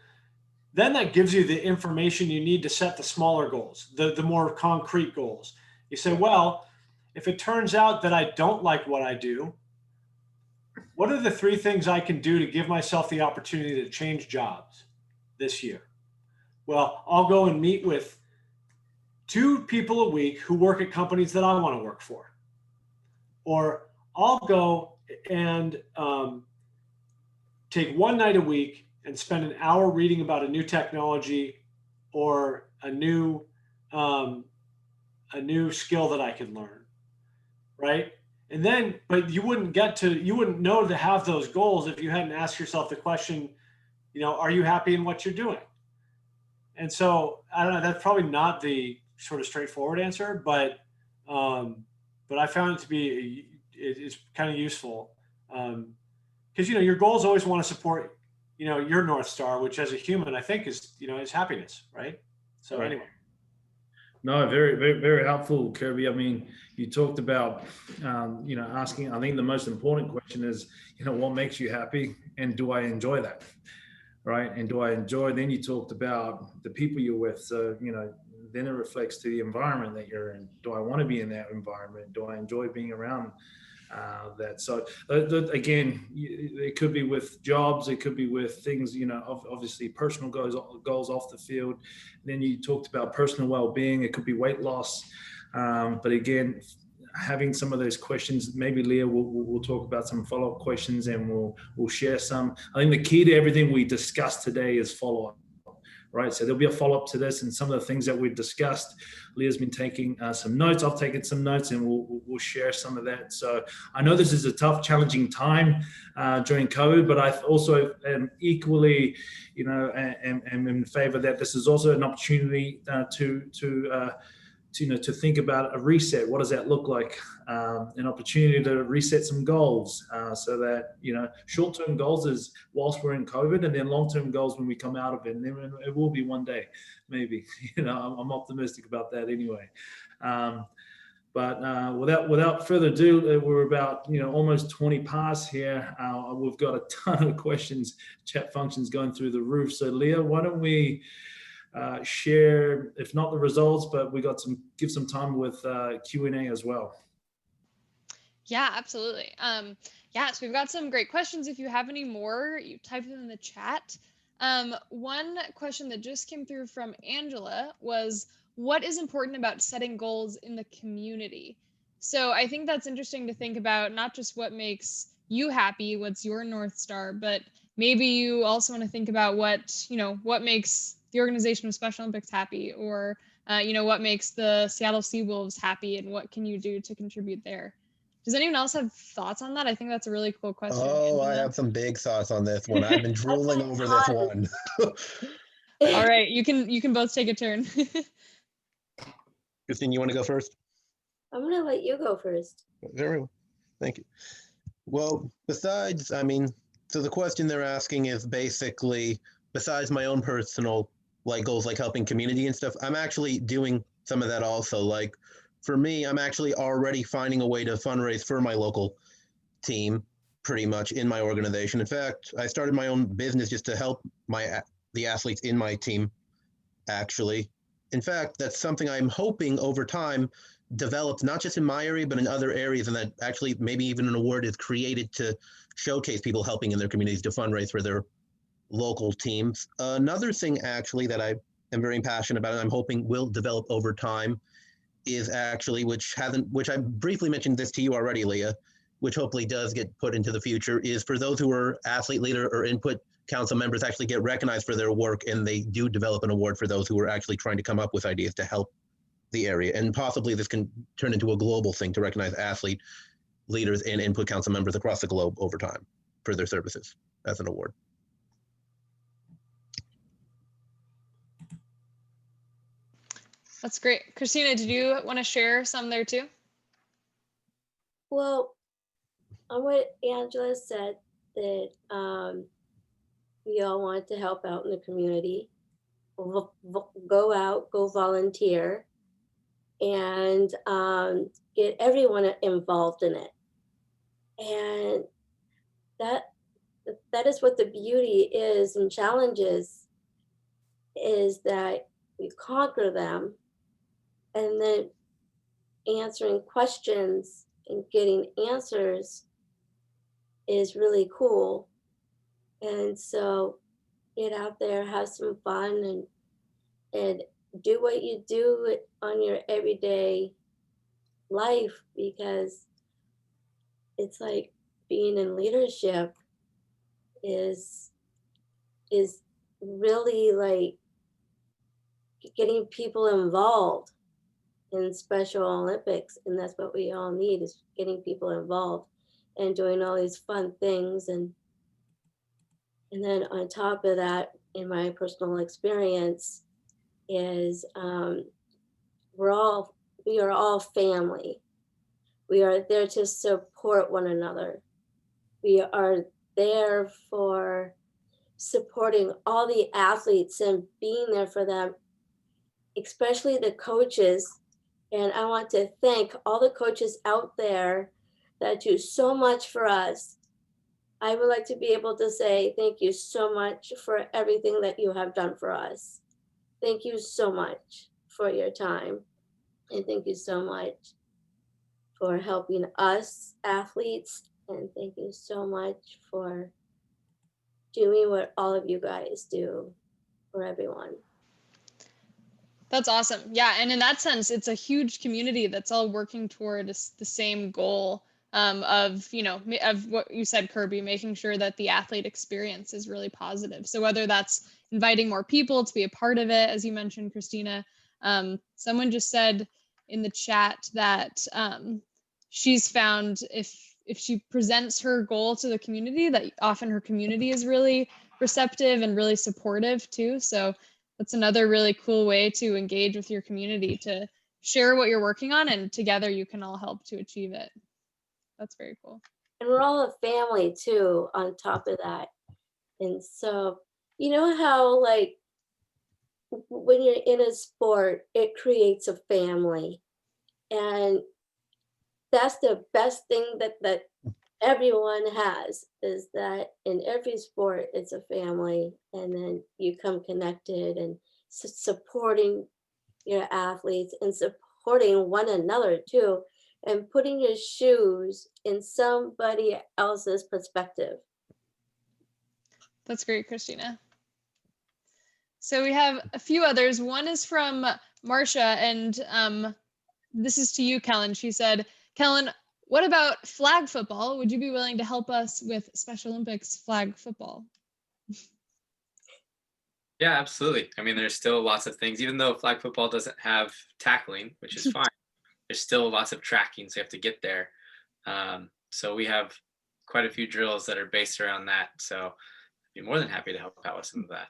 then that gives you the information you need to set the smaller goals, the more concrete goals. You say, well, if it turns out that I don't like what I do, what are the 3 things I can do to give myself the opportunity to change jobs this year? Well, I'll go and meet with 2 people a week who work at companies that I want to work for. Or I'll go and take 1 night a week and spend an hour reading about a new technology or a new skill that I can learn, right? And then, but you wouldn't know to have those goals if you hadn't asked yourself the question, are you happy in what you're doing? And so I don't know, that's probably not the sort of straightforward answer, but I found it to be, it's kind of useful. Because, your goals always want to support, your North Star, which as a human, I think is happiness, right? So Right. Anyway. No, very, very, very helpful, Kirby. I mean, you talked about, asking, I think the most important question is, what makes you happy, and do I enjoy that? Right. And do I enjoy, then you talked about the people you're with. So, then it reflects to the environment that you're in. Do I want to be in that environment? Do I enjoy being around that? So again, it could be with jobs, it could be with things, obviously personal goals off the field. Then you talked about personal well-being. It could be weight loss. But again, having some of those questions, maybe Leah we'll talk about some follow-up questions, and we'll share some. I think the key to everything we discussed today is follow-up. Right, so there'll be a follow-up to this, and some of the things that we've discussed. Leah's been taking some notes. I've taken some notes, and we'll share some of that. So I know this is a tough, challenging time during COVID, but I also am equally, am in favor that this is also an opportunity to think about a reset. What does that look like? An opportunity to reset some goals, so that, short-term goals is whilst we're in COVID, and then long-term goals when we come out of it. And then it will be one day, maybe. I'm optimistic about that anyway. But without further ado, we're about almost 20 past here. We've got a ton of questions, chat functions going through the roof. So Leah, why don't we share, if not the results, but we got give some time with Q&A as well. Yeah, absolutely. So we've got some great questions. If you have any more, you type them in the chat. One question that just came through from Angela was, what is important about setting goals in the community? So I think that's interesting to think about, not just what makes you happy, what's your North Star, but maybe you also want to think about what makes the organization of Special Olympics happy, or what makes the Seattle Seawolves happy, and what can you do to contribute there? Does anyone else have thoughts on that? I think that's a really cool question. Oh, I have some big thoughts on this one. I've been drooling over this one. All right, you can both take a turn. Christine, you want to go first? I'm going to let you go first. Very well. Thank you. Well, besides, so the question they're asking is basically, besides my own personal goals, like helping community and stuff, I'm actually doing some of that also. Like for me, I'm actually already finding a way to fundraise for my local team, pretty much in my organization. In fact, I started my own business just to help the athletes in my team, actually. In fact, that's something I'm hoping over time develops not just in my area, but in other areas, and that actually maybe even an award is created to showcase people helping in their communities to fundraise for their local teams. Another thing actually that I am very passionate about, and I'm hoping will develop over time, is actually, which I briefly mentioned this to you already, Leah, which hopefully does get put into the future, is for those who are athlete leader or input council members actually get recognized for their work, and they do develop an award for those who are actually trying to come up with ideas to help the area. And possibly this can turn into a global thing to recognize athlete leaders and input council members across the globe over time for their services as an award. That's great. Christina, did you want to share some there too? Well, on what Angela said, that we all want to help out in the community, go out, go volunteer, and get everyone involved in it. And that is what the beauty is and challenges, is that we conquer them, and then answering questions and getting answers is really cool. And so get out there, have some fun, and do what you do on your everyday life, because it's like being in leadership is really like getting people involved in Special Olympics. And that's what we all need, is getting people involved and doing all these fun things. And then on top of that, in my personal experience, is we are all family. We are there to support one another. We are there for supporting all the athletes and being there for them, especially the coaches. And I want to thank all the coaches out there that do so much for us. I would like to be able to say thank you so much for everything that you have done for us. Thank you so much for your time. And thank you so much for helping us athletes. And thank you so much for doing what all of you guys do for everyone. That's awesome. Yeah, and in that sense, it's a huge community that's all working toward the same goal of what you said, Kirby, making sure that the athlete experience is really positive. So whether that's inviting more people to be a part of it, as you mentioned, Christina, someone just said in the chat that she's found if she presents her goal to the community, that often her community is really receptive and really supportive too. So that's another really cool way to engage with your community, to share what you're working on, and together you can all help to achieve it. That's very cool. And we're all a family too, on top of that. And so, you know how like when you're in a sport, it creates a family. And that's the best thing that everyone has, is that in every sport, it's a family. And then you come connected and supporting your athletes and supporting one another too, and putting your shoes in somebody else's perspective. That's great, Christina. So we have a few others. One is from Marcia, and this is to you, Kellen. She said, Kellen, what about flag football? Would you be willing to help us with Special Olympics flag football? Yeah, absolutely. I mean, there's still lots of things, even though flag football doesn't have tackling, which is fine. There's still lots of tracking, so you have to get there. So we have quite a few drills that are based around that. So I'd be more than happy to help out with some of that.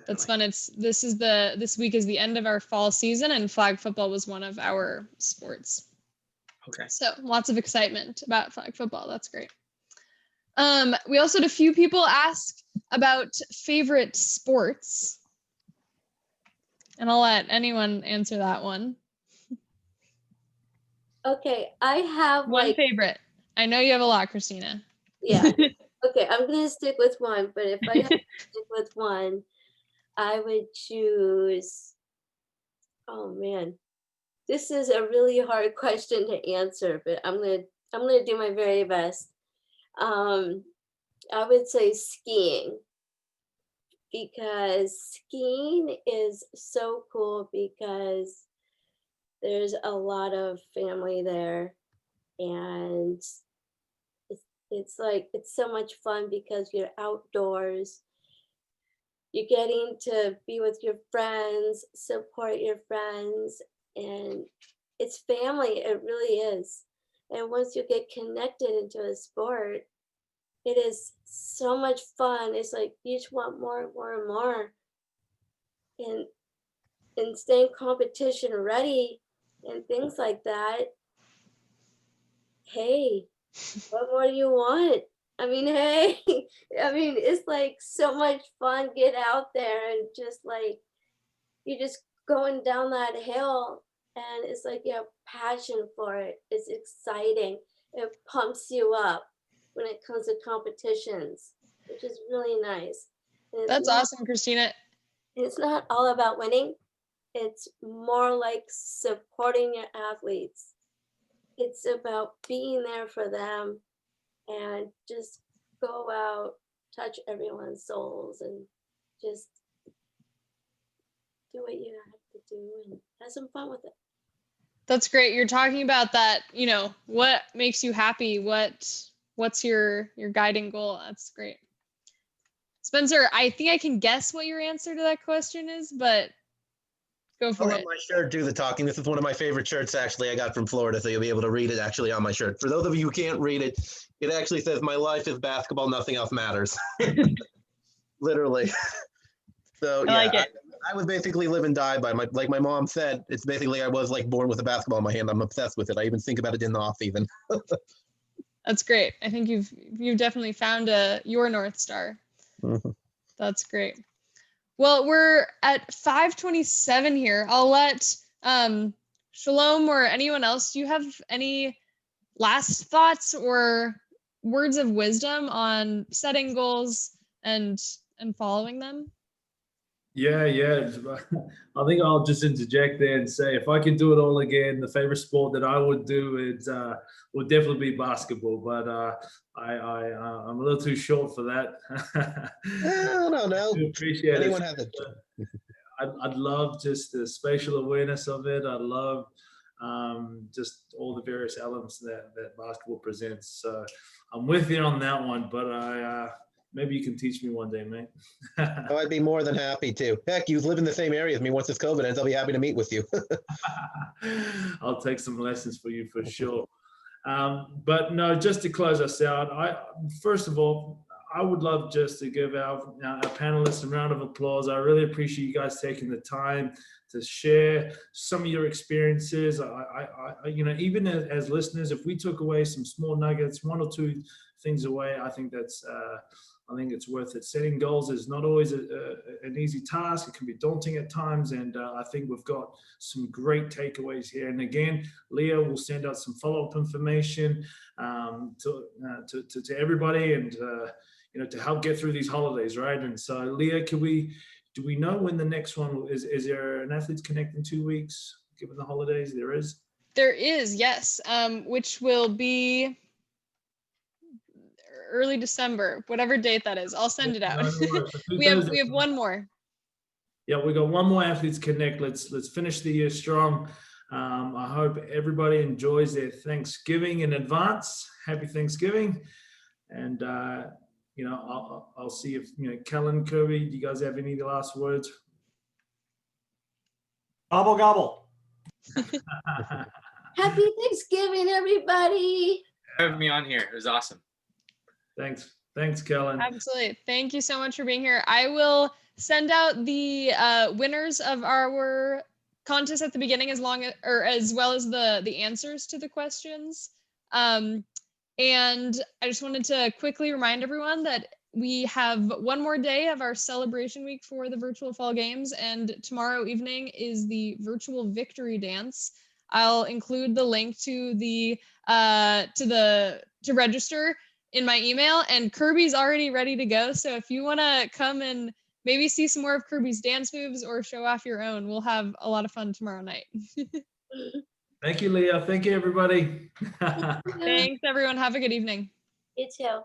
That's fun. This week is the end of our fall season, and flag football was one of our sports. Okay. So lots of excitement about flag football. That's great. We also had a few people ask about favorite sports, and I'll let anyone answer that one. Okay, I have One favorite. I know you have a lot, Christina. Yeah. Okay, I'm gonna stick with one, but if I have to stick with one, I would choose, oh man, this is a really hard question to answer, but I'm gonna do my very best. I would say skiing, because skiing is so cool, because there's a lot of family there, and it's like, it's so much fun because you're outdoors. You're getting to be with your friends, support your friends, and it's family. It really is. And once you get connected into a sport, it is so much fun. It's like you just want more and more and more. And staying competition ready and things like that. Hey, what more do you want? I mean, hey, I mean, it's like so much fun. Get out there and just like, you're just going down that hill and it's like you have passion for it. It's exciting. It pumps you up when it comes to competitions, which is really nice. That's awesome, Christina. It's not all about winning. It's more like supporting your athletes. It's about being there for them and just go out, touch everyone's souls and just do what you have to do and have some fun with it. That's great. You're talking about that, you know, what makes you happy? What's your guiding goal? That's great. Spencer, I think I can guess what your answer to that question is, but go for I'll it. let my shirt do the talking. This is one of my favorite shirts, actually, I got from Florida, so you'll be able to read it actually on my shirt. For those of you who can't read it, it actually says, "My life is basketball, nothing else matters." Literally. So, yeah, like it. I was basically live and die by like my mom said, it's basically I was like born with a basketball in my hand. I'm obsessed with it. I even think about it in the off season. That's great. I think you've definitely found your North Star. Mm-hmm. That's great. Well, we're at 5:27 here. I'll let Shalom or anyone else, do you have any last thoughts or words of wisdom on setting goals and following them? Yeah. I think I'll just interject there and say, if I could do it all again, the favorite sport that I would do is would definitely be basketball. But I'm a little too short for that. No. Appreciate Anyone it. has it. I'd love just the spatial awareness of it. I'd love just all the various elements that basketball presents. So I'm with you on that one, but maybe you can teach me one day, mate. Oh, I'd be more than happy to. Heck, you live in the same area as me. Once this COVID ends, I'll be happy to meet with you. I'll take some lessons for you for sure. But no, just to close us out, first of all, I would love just to give our panelists a round of applause. I really appreciate you guys taking the time to share some of your experiences. You know, even as listeners, if we took away some small nuggets, one or two things away, I think it's worth it. Setting goals is not always an easy task. It can be daunting at times, and I think we've got some great takeaways here. And again, Leah will send out some follow-up information to everybody, and you know, to help get through these holidays, right? And so, Leah, do we know when the next one is? Is there an Athletes Connect in 2 weeks, given the holidays? There is. There is, yes, which will be early December, whatever date that is. I'll send it out. we have one more. Yeah, we got one more Athletes Connect. Let's finish the year strong. I hope everybody enjoys their Thanksgiving in advance. Happy Thanksgiving, and you know, I'll see if, you know, Kellen, Kirby, do you guys have any last words? Gobble gobble. Happy Thanksgiving, everybody. Having me on here. It was awesome. Thanks, Kellen. Absolutely. Thank you so much for being here. I will send out the winners of our contest at the beginning, as well as the answers to the questions. And I just wanted to quickly remind everyone that we have one more day of our celebration week for the virtual fall games, and tomorrow evening is the virtual victory dance. I'll include the link to to register in my email, and Kirby's already ready to go. So if you want to come and maybe see some more of Kirby's dance moves or show off your own, we'll have a lot of fun tomorrow night. Thank you, Leah. Thank you, everybody. Thanks, everyone. Have a good evening. You too.